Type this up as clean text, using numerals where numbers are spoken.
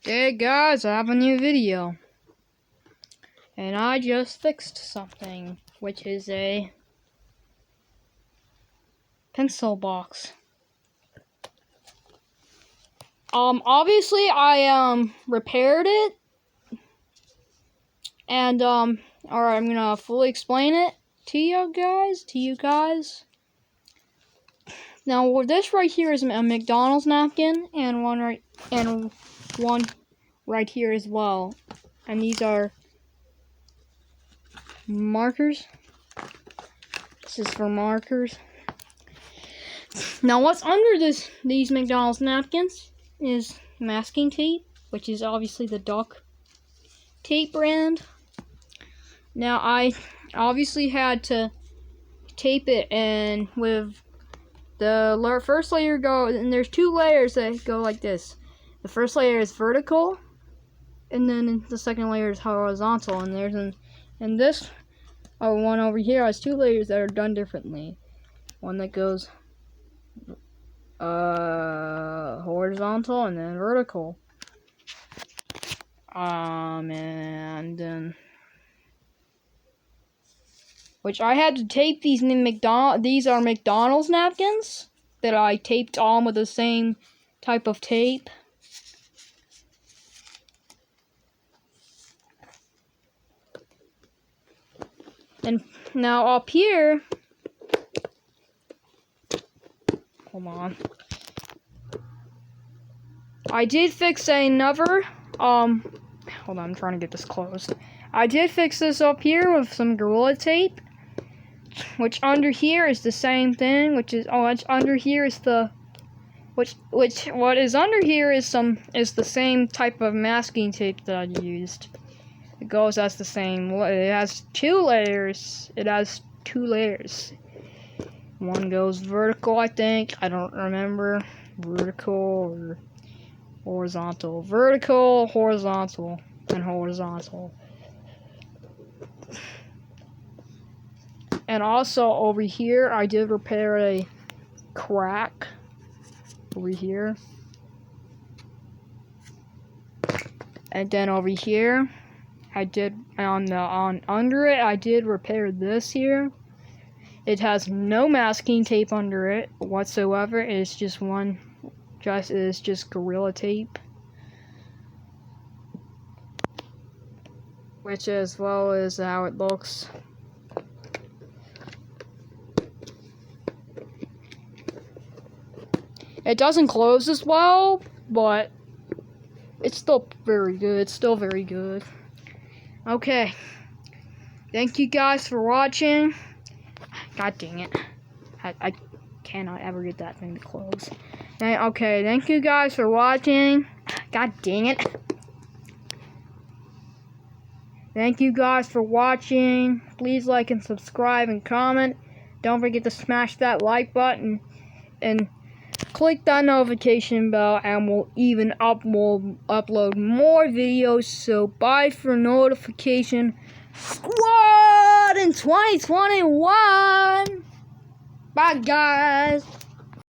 Hey guys, I have a new video. And I just fixed something, which is a pencil box. Obviously I repaired it. And alright, I'm gonna fully explain it to you guys. Now this right here is a McDonald's napkin and one right here as well. And these are markers. This is for markers. Now what's under these McDonald's napkins is masking tape, which is obviously the duct tape brand. Now I obviously had to tape it, and with the first layer and there's two layers that go like this. The first layer is vertical, and then the second layer is horizontal, and this one over here has two layers that are done differently. One that goes horizontal and then vertical. And then which I had to tape these are McDonald's napkins that I taped on with the same type of tape. And now up here, hold on. I did fix another, hold on, I'm trying to get this closed. I did fix this up here with some Gorilla Tape, which under here is the same thing, what is under here is the same type of masking tape that I used. It goes as the same. It has two layers. One goes vertical, I think. I don't remember. Vertical or horizontal. Vertical, horizontal, and horizontal. And also over here, I did repair a crack over here. And then over here, I did under it, I did repair this here. It has no masking tape under it whatsoever. It's just just Gorilla Tape, which as well as how it looks. It doesn't close as well, but it's still very good. It's still very good. Okay. Thank you guys for watching. God dang it. I cannot ever get that thing to close. Okay, thank you guys for watching. God dang it. Thank you guys for watching. Please like and subscribe and comment. Don't forget to smash that like button and click that notification bell, and we'll even upload more videos. So bye for notification squad in 2021. Bye guys.